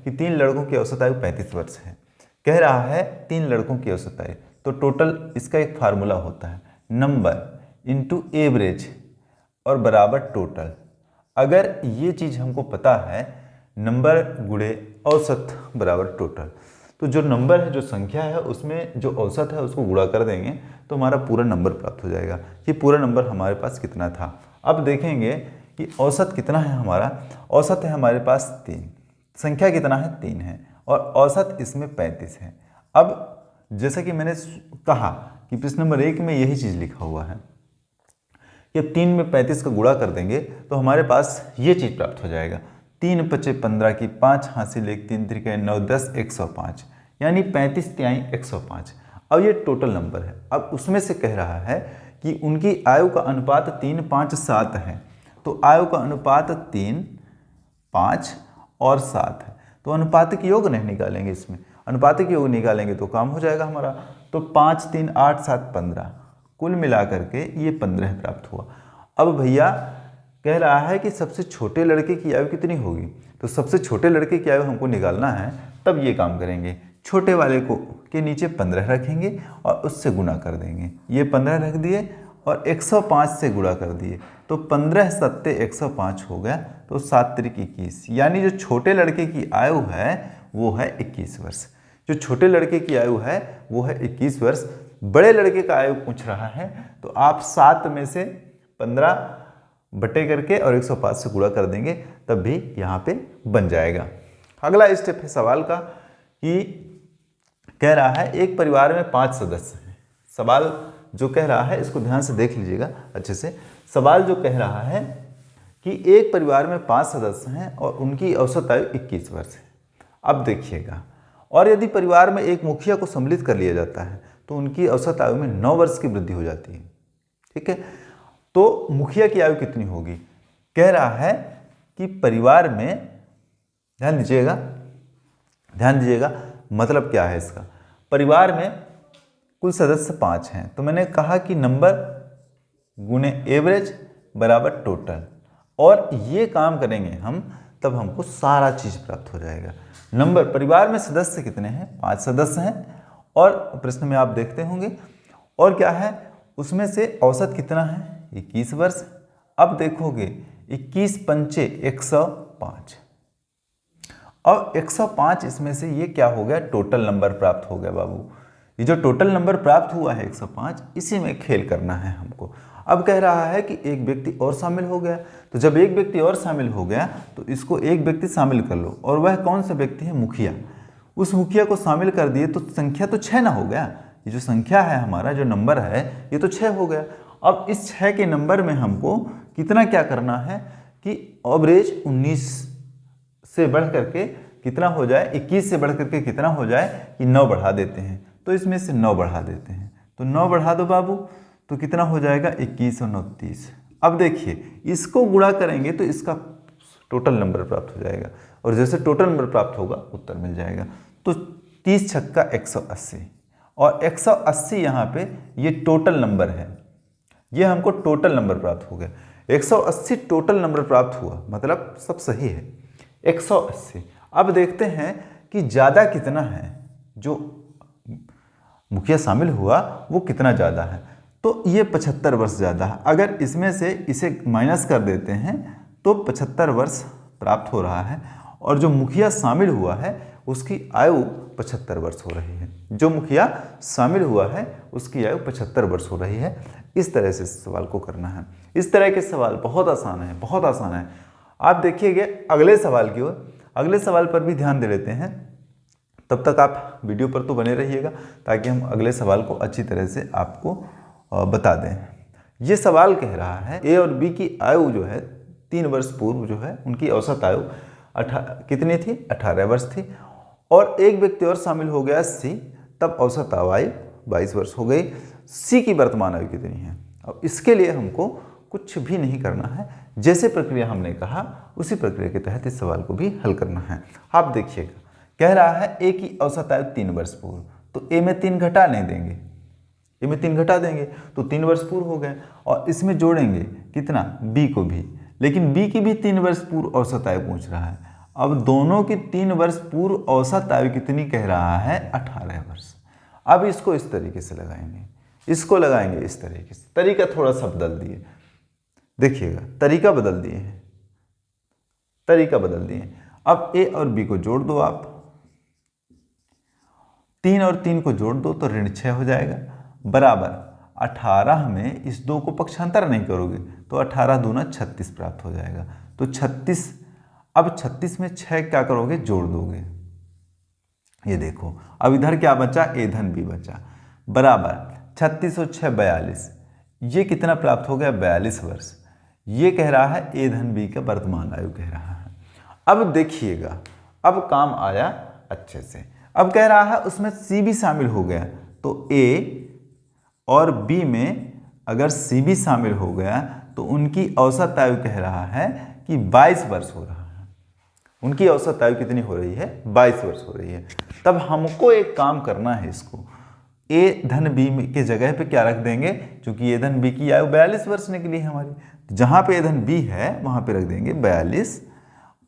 कि 3 लड़कों की औसत आयु 35 वर्ष है। कह रहा है 3 लड़कों की औसत आयु, तो टोटल इसका एक फार्मूला होता है नंबर इंटू एवरेज और बराबर टोटल। अगर ये चीज़ हमको पता है, नंबर गुणे औसत बराबर टोटल, तो जो नंबर है, जो संख्या है, उसमें जो औसत है उसको गुणा कर देंगे तो हमारा पूरा नंबर प्राप्त हो जाएगा। ये पूरा नंबर हमारे पास कितना था। अब देखेंगे कि औसत कितना है हमारा। औसत है हमारे पास 3, संख्या कितना है 3 है, और औसत इसमें 35 है। अब जैसा कि मैंने कहा कि प्रश्न नंबर 1 में यही चीज़ लिखा हुआ है कि 3 में 35 का गुणा कर देंगे तो हमारे पास ये चीज़ प्राप्त हो जाएगा। 3 पचे 15 की 5 हासिल 1 3 त्रिके 9 10 105, यानी 35 तिहाई 105। अब ये टोटल नंबर है। अब उसमें से कह रहा है कि उनकी आयु का अनुपात 3 5 7 है, तो आयु का अनुपात 3 5 और 7 है, तो अनुपातिक योग नहीं निकालेंगे। इसमें अनुपातिक योग निकालेंगे तो काम हो जाएगा हमारा। तो 5 3 8 7 15, कुल मिलाकर के ये 15 प्राप्त हुआ। अब भैया कह रहा है कि सबसे छोटे लड़के की आयु कितनी होगी, तो सबसे छोटे लड़के की आयु हमको निकालना है। तब ये काम करेंगे, छोटे वाले को के नीचे 15 रखेंगे और उससे गुणा कर देंगे। ये 15 रख दिए और 105 से गुणा कर दिए, तो 15 सत्ते 105 हो गया, तो 7 त्रिक 21, यानी जो छोटे लड़के की आयु है वो है 21 वर्ष। जो छोटे लड़के की आयु है वो है 21 वर्ष। बड़े लड़के का आयु पूछ रहा है, तो आप 7 में से 15 बटे करके और 105 से गुणा कर देंगे, तब भी यहाँ पे बन जाएगा। अगला स्टेप है सवाल का कि कह रहा है एक परिवार में 5 सदस्य हैं। सवाल जो कह रहा है इसको ध्यान से देख लीजिएगा अच्छे से। सवाल जो कह रहा है कि एक परिवार में 5 सदस्य हैं और उनकी औसत आयु 21 वर्ष है। अब देखिएगा, और यदि परिवार में एक मुखिया को सम्मिलित कर लिया जाता है तो उनकी औसत आयु में 9 वर्ष की वृद्धि हो जाती है। ठीक है, तो मुखिया की आयु कितनी होगी। कह रहा है कि परिवार में, ध्यान दीजिएगा, ध्यान दीजिएगा, मतलब क्या है इसका। परिवार में कुल सदस्य 5 हैं, तो मैंने कहा कि नंबर गुणे एवरेज बराबर टोटल, और ये काम करेंगे हम तब हमको सारा चीज प्राप्त हो जाएगा। नंबर, परिवार में सदस्य कितने हैं, 5 सदस्य हैं, और प्रश्न में आप देखते होंगे, और क्या है उसमें से औसत कितना है 21 वर्ष। अब देखोगे 21 पंचे 105, और 105 इसमें से ये क्या हो गया, टोटल नंबर प्राप्त हो गया बाबू। ये जो टोटल नंबर प्राप्त हुआ है 105, इसी में खेल करना है हमको। अब कह रहा है कि एक व्यक्ति और शामिल हो गया, तो जब एक व्यक्ति और शामिल हो गया तो इसको एक व्यक्ति शामिल कर लो, और वह कौन सा व्यक्ति है, मुखिया। उस मुखिया को शामिल कर दिए तो संख्या तो 6 ना हो गया। ये जो संख्या है हमारा, जो नंबर है, ये तो 6 हो गया। अब इस 6 के नंबर में हमको कितना क्या करना है कि एवरेज 19 से बढ़ करके कितना हो जाए, 21 से बढ़ करके कितना हो जाए कि 9 बढ़ा देते हैं, तो इसमें से 9 बढ़ा देते हैं, तो 9 बढ़ा दो बाबू, तो कितना हो जाएगा 21 और 9 30। अब देखिए इसको गुणा करेंगे तो इसका टोटल नंबर प्राप्त हो जाएगा, और जैसे टोटल नंबर प्राप्त होगा उत्तर मिल जाएगा। तो 30 छक्का 180, और 180 यहाँ पे ये टोटल नंबर है, ये हमको टोटल नंबर प्राप्त हो गया। 180 टोटल नंबर प्राप्त हुआ, मतलब सब सही है 180। अब देखते हैं कि ज़्यादा कितना है, जो मुखिया शामिल हुआ वो कितना ज़्यादा है, तो ये 75 वर्ष ज़्यादा है। अगर इसमें से इसे माइनस कर देते हैं तो 75 वर्ष प्राप्त हो रहा है, और जो मुखिया शामिल हुआ है उसकी आयु 75 वर्ष हो रही है। जो मुखिया शामिल हुआ है उसकी आयु 75 वर्ष हो रही है। इस तरह से सवाल को करना है। इस तरह के सवाल बहुत आसान है, बहुत आसान है। आप देखिएगा अगले सवाल की ओर, अगले सवाल पर भी ध्यान दे लेते हैं। तब तक आप वीडियो पर तो बने रहिएगा ताकि हम अगले सवाल को अच्छी तरह से आपको बता दें। ये सवाल कह रहा है ए और बी की आयु जो है 3 वर्ष पूर्व जो है उनकी औसत आयु कितनी थी, 18 वर्ष थी, और एक व्यक्ति और शामिल हो गया सी, तब औसत आयु 22 वर्ष हो गई। सी की वर्तमान आयु कितनी है। अब इसके लिए हमको कुछ भी नहीं करना है, जैसे प्रक्रिया हमने कहा उसी प्रक्रिया के तहत इस सवाल को भी हल करना है। आप देखिएगा कह रहा है ए की औसत आयु 3 वर्ष पूर्व, तो ए में 3 घटा नहीं देंगे, ए में 3 घटा देंगे तो 3 वर्ष पूर्व हो गए, और इसमें जोड़ेंगे कितना, बी को भी, लेकिन बी की भी 3 वर्ष पूर्व औसत आयु पूछ रहा है। अब दोनों की 3 वर्ष पूर्व औसत आयु कितनी कह रहा है? 18 वर्ष। अब इसको इस तरीके से लगाएंगे, इसको लगाएंगे इस तरीके से। तरीका थोड़ा सा बदल दिए, देखिएगा तरीका बदल दिए हैं, तरीका बदल दिए। अब ए और बी को जोड़ दो आप, 3 और 3 को जोड़ दो तो ऋण 6 हो जाएगा, बराबर 18 में इस 2 को पक्षांतर नहीं करोगे तो 18 दूना 36 प्राप्त हो जाएगा। तो 36, अब 36 में 6 क्या करोगे? जोड़ दोगे। ये देखो अब इधर क्या बचा? ए धन बी बचा, बराबर 36 और 6 42। ये कितना प्राप्त हो गया? 42 वर्ष। ये कह रहा है ए धन बी का वर्तमान आयु कह रहा है। अब देखिएगा, अब काम आया अच्छे से। अब कह रहा है उसमें सी भी शामिल हो गया, तो ए और बी में अगर सी भी शामिल हो गया तो उनकी औसत आयु कह रहा है कि 22 वर्ष हो रहा है। उनकी औसत आयु कितनी हो रही है? 22 वर्ष हो रही है। तब हमको एक काम करना है, इसको ए धन बी के जगह पे क्या रख देंगे? क्योंकि ए धन बी की आयु 42 वर्ष निकली है हमारी, तो जहाँ पे ए धन बी है वहाँ पे रख देंगे 42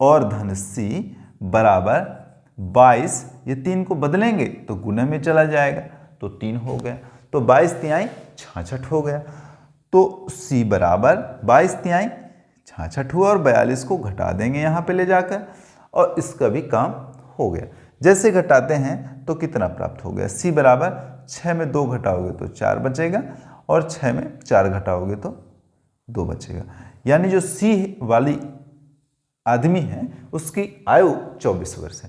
और धन सी बराबर 22। ये 3 को बदलेंगे तो गुणे में चला जाएगा, तो 3 हो गया, तो 22 तिहाई 66 हो गया। तो सी बराबर 22 तिहाई 66 हुआ और 42 को घटा देंगे यहाँ पे ले जाकर, और इसका भी काम हो गया। जैसे घटाते हैं तो कितना प्राप्त हो गया? सी बराबर 6 में 2 घटाओगे तो 4 बचेगा, और 6 में 4 घटाओगे तो 2 बचेगा। यानी जो सी वाली आदमी है उसकी आयु 24 वर्ष है।